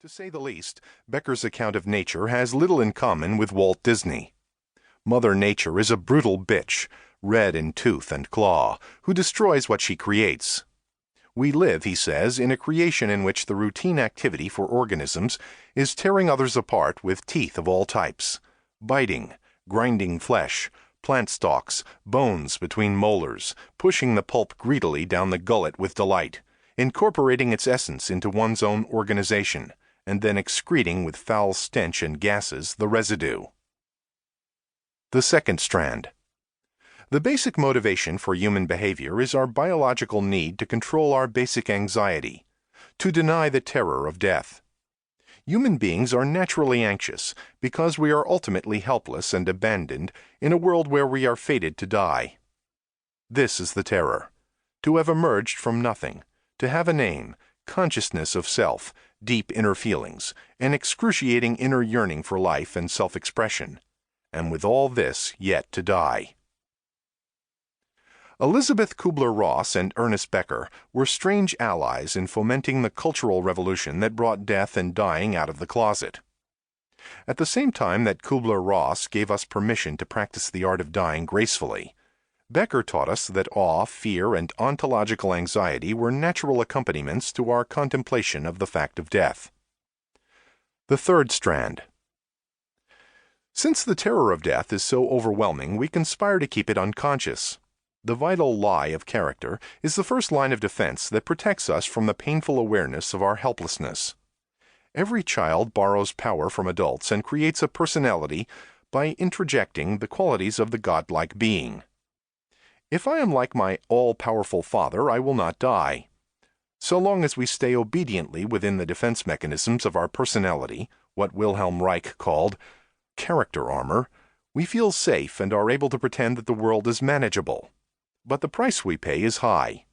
To say the least, Becker's account of nature has little in common with Walt Disney. Mother Nature is a brutal bitch, red in tooth and claw, who destroys what she creates. We live, he says, in a creation in which the routine activity for organisms is tearing others apart with teeth of all types, biting, grinding flesh, plant stalks, bones between molars, pushing the pulp greedily down the gullet with delight, incorporating its essence into one's own organization, and then excreting with foul stench and gases the residue. The second strand. The basic motivation for human behavior is our biological need to control our basic anxiety, to deny the terror of death. Human beings are naturally anxious because we are ultimately helpless and abandoned in a world where we are fated to die. This is the terror: to have emerged from nothing, to have a name, consciousness of self, deep inner feelings, an excruciating inner yearning for life and self-expression, and with all this yet to die. Elizabeth Kubler-Ross and Ernest Becker were strange allies in fomenting the cultural revolution that brought death and dying out of the closet. At the same time that Kubler-Ross gave us permission to practice the art of dying gracefully, Becker taught us that awe, fear, and ontological anxiety were natural accompaniments to our contemplation of the fact of death. The third strand. Since the terror of death is so overwhelming, we conspire to keep it unconscious. The vital lie of character is the first line of defense that protects us from the painful awareness of our helplessness. Every child borrows power from adults and creates a personality by introjecting the qualities of the godlike being. If I am like my all-powerful father, I will not die. So long as we stay obediently within the defense mechanisms of our personality, what Wilhelm Reich called character armor, we feel safe and are able to pretend that the world is manageable. But the price we pay is high.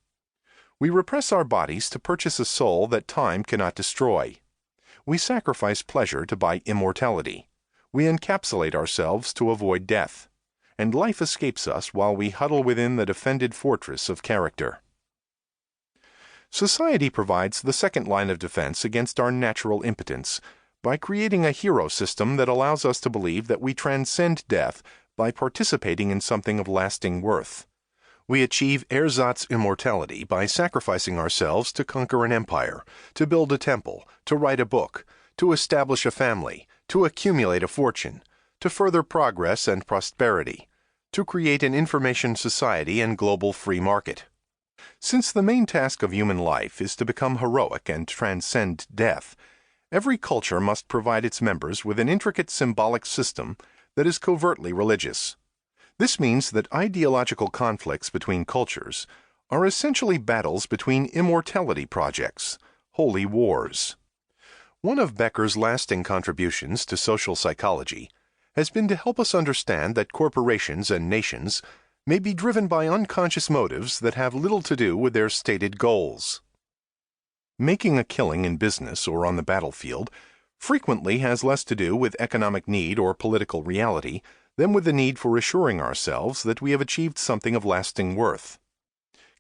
We repress our bodies to purchase a soul that time cannot destroy. We sacrifice pleasure to buy immortality. We encapsulate ourselves to avoid death. And life escapes us while we huddle within the defended fortress of character. Society provides the second line of defense against our natural impotence by creating a hero system that allows us to believe that we transcend death by participating in something of lasting worth. We achieve ersatz immortality by sacrificing ourselves to conquer an empire, to build a temple, to write a book, to establish a family, to accumulate a fortune, to further progress and prosperity, to create an information society and global free market. Since the main task of human life is to become heroic and transcend death, every culture must provide its members with an intricate symbolic system that is covertly religious. This means that ideological conflicts between cultures are essentially battles between immortality projects, holy wars. One of Becker's lasting contributions to social psychology has been to help us understand that corporations and nations may be driven by unconscious motives that have little to do with their stated goals. Making a killing in business or on the battlefield frequently has less to do with economic need or political reality than with the need for assuring ourselves that we have achieved something of lasting worth.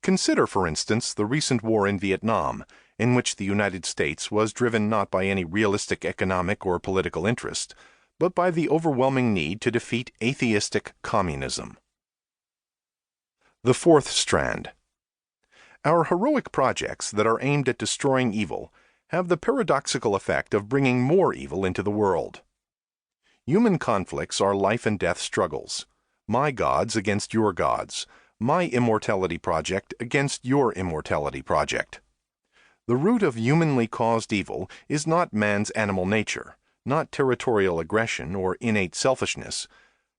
Consider, for instance, the recent war in Vietnam, in which the United States was driven not by any realistic economic or political interest, but by the overwhelming need to defeat atheistic communism. The fourth strand. Our heroic projects that are aimed at destroying evil have the paradoxical effect of bringing more evil into the world. Human conflicts are life and death struggles. My gods against your gods. My immortality project against your immortality project. The root of humanly caused evil is not man's animal nature, not territorial aggression or innate selfishness,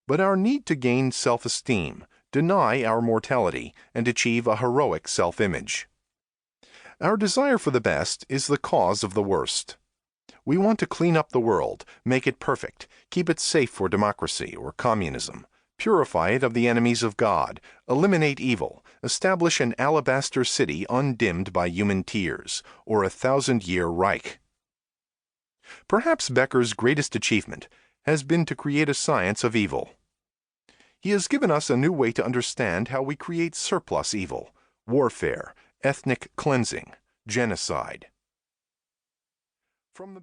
but our need to gain self-esteem, deny our mortality, and achieve a heroic self-image. Our desire for the best is the cause of the worst. We want to clean up the world, make it perfect, keep it safe for democracy or communism, purify it of the enemies of God, eliminate evil, establish an alabaster city undimmed by human tears, or 1,000-year Reich. Perhaps Becker's greatest achievement has been to create a science of evil. He has given us a new way to understand how we create surplus evil, warfare, ethnic cleansing, genocide. From the